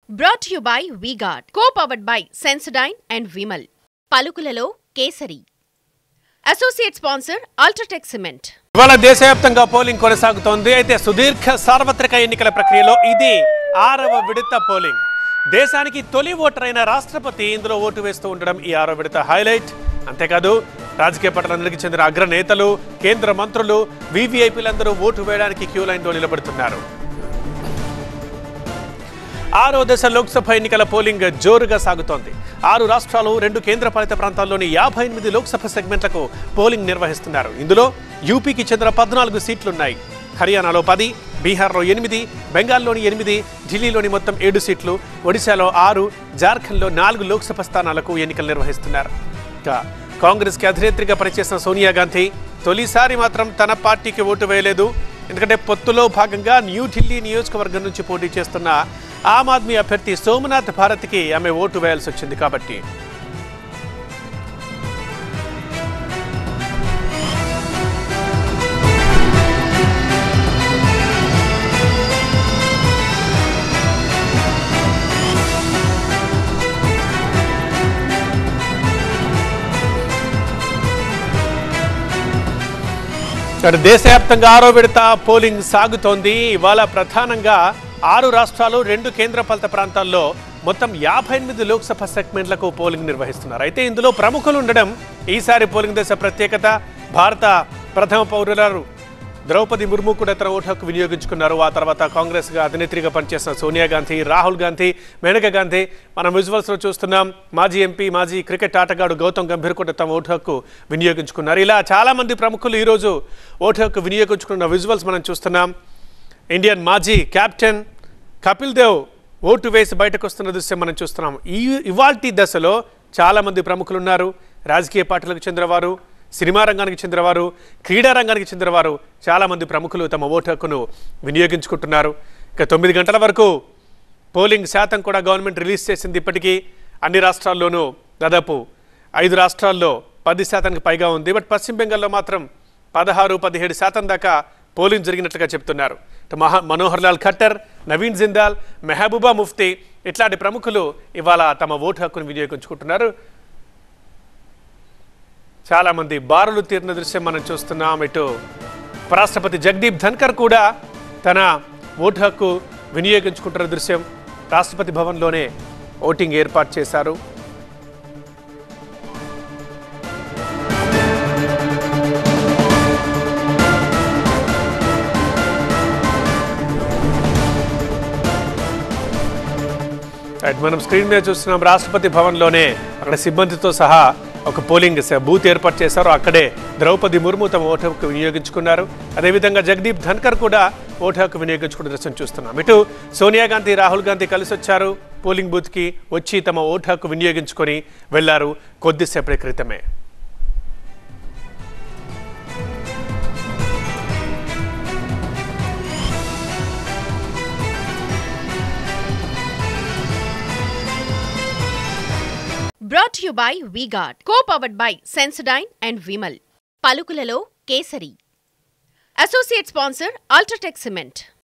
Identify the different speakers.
Speaker 1: Brought to you by V-Guard, co-powered by Sensodyne and Vimal. పలుకులలో Kesari. Associate sponsor UltraTech cement.
Speaker 2: ఇవాళ దేశవ్యాప్తంగా polling కొనసాగుతోంది. అయితే సుదీర్ఘ సార్వత్రిక ఎన్నికల ప్రక్రియలో ఇది 6వ విడత పోలింగ్. దేశానికి తొలి ఓటర్ అయిన రాష్ట్రపతి ఇందులో ఓటు వేస్తూ ఉండడం ఈ 6వ విడత హైలైట్. అంతేకాదు రాజకీయ పట్టాలందరికీ చెందిన అగ్రనేతలు, కేంద్ర మంత్రులు, వీవీఐపీలందరూ ఓటు వేయడానికి క్యూ లైన్లో నిలబడుతున్నారు. 6వ దశ లోక్సభ ఎన్నికల పోలింగ్ జోరుగా సాగుతోంది. 6 రాష్ట్రాలు, 2 కేంద్రపాలిత ప్రాంతాల్లోని 58 లోక్సభ సెగ్మెంట్లకు పోలింగ్ నిర్వహిస్తున్నారు. ఇందులో యూపీకి చెందిన 14 సీట్లున్నాయి. హర్యానాలో 10, బీహార్లో 8, బెంగాల్లోని 8, ఢిల్లీలోని మొత్తం 7 సీట్లు, ఒడిశాలో 6, జార్ఖండ్లో 4 లోక్సభ స్థానాలకు ఎన్నికలు నిర్వహిస్తున్నారు. కాంగ్రెస్కి అధినేత్రిగా పనిచేసిన సోనియా గాంధీ తొలిసారి మాత్రం తన పార్టీకి ఓటు వేయలేదు. ఎందుకంటే పొత్తులో భాగంగా న్యూఢిల్లీ నియోజకవర్గం నుంచి పోటీ చేస్తున్న ఆమ్ ఆద్మీ అభ్యర్థి సోమనాథ్ భారత్కి ఆమె ఓటు వేయాల్సి వచ్చింది. కాబట్టి దేశవ్యాప్తంగా 6వ విడత పోలింగ్ సాగుతోంది. ఇవాళ ప్రధానంగా 6 రాష్ట్రాలు, 2 కేంద్రపాలిత ప్రాంతాల్లో మొత్తం 58 లోక్సభ సెగ్మెంట్లకు పోలింగ్ నిర్వహిస్తున్నారు. అయితే ఇందులో ప్రముఖులు ఉండడం ఈసారి పోలింగ్ దశ ప్రత్యేకత. భారత ప్రథమ పౌరురాలు ద్రౌపది ముర్ము కూడా తన ఓటు హక్కు వినియోగించుకున్నారు. ఆ తర్వాత కాంగ్రెస్గా అధినేత్రిగా పనిచేసిన సోనియా గాంధీ, రాహుల్ గాంధీ, మేనకా గాంధీ మనం విజువల్స్లో చూస్తున్నాం. మాజీ ఎంపీ, మాజీ క్రికెట్ ఆటగాడు గౌతమ్ గంభీర్ కూడా తమ ఓటు హక్కు వినియోగించుకున్నారు. ఇలా చాలామంది ప్రముఖులు ఈరోజు ఓటు హక్కు వినియోగించుకున్న విజువల్స్ మనం చూస్తున్నాం. ఇండియన్ మాజీ కెప్టెన్ కపిల్ దేవ్ ఓటు వేసి బయటకు వస్తున్న దృశ్యం మనం చూస్తున్నాం. ఇవాల్టి దశలో చాలామంది ప్రముఖులు ఉన్నారు. రాజకీయ పార్టీలకు చెందినవారు, సినిమా రంగానికి చెందినవారు, క్రీడా రంగానికి చెందినవారు, చాలామంది ప్రముఖులు తమ ఓటు హక్కును వినియోగించుకుంటున్నారు. ఇక 9 గంటల వరకు పోలింగ్ శాతం కూడా గవర్నమెంట్ రిలీజ్ చేసింది. ఇప్పటికీ అన్ని రాష్ట్రాల్లోనూ దాదాపు 5 రాష్ట్రాల్లో 10% పైగా ఉంది. బట్ పశ్చిమ బెంగాల్లో మాత్రం 16-17% దాకా పోలింగ్ జరిగినట్లుగా చెప్తున్నారు. మనోహర్ లాల్ ఖట్టర్, నవీన్ జిందాల్, మెహబూబా ముఫ్తీ ఇట్లాంటి ప్రముఖులు ఇవాళ తమ ఓటు హక్కును వినియోగించుకుంటున్నారు. చాలామంది బారులు తీరిన దృశ్యం మనం చూస్తున్నాం. ఇటు ఉపరాష్ట్రపతి జగదీప్ ధన్కర్ కూడా తన ఓటు హక్కు వినియోగించుకుంటున్న దృశ్యం. రాష్ట్రపతి భవన్లోనే ఓటింగ్ ఏర్పాటు చేశారు. మనం స్క్రీన్ మీద చూస్తున్నాం. రాష్ట్రపతి భవన్లోనే అక్కడ సిబ్బందితో సహా ఒక పోలింగ్ బూత్ ఏర్పాటు చేశారు. అక్కడే ద్రౌపది ముర్ము తమ ఓటు హక్కు వినియోగించుకున్నారు. అదేవిధంగా జగదీప్ ధన్కర్ కూడా ఓటు హక్కు వినియోగించుకున్న దృశ్యం చూస్తున్నాం. ఇటు సోనియా గాంధీ, రాహుల్ గాంధీ కలిసి వచ్చారు. పోలింగ్ బూత్కి వచ్చి తమ ఓటు హక్కు వినియోగించుకొని వెళ్లారు కొద్దిసేపటి క్రితమే.
Speaker 1: Brought to you by V-Guard, co-powered by Sensodyne and Vimal. పలుకులలో Kesari. Associate sponsor UltraTech cement.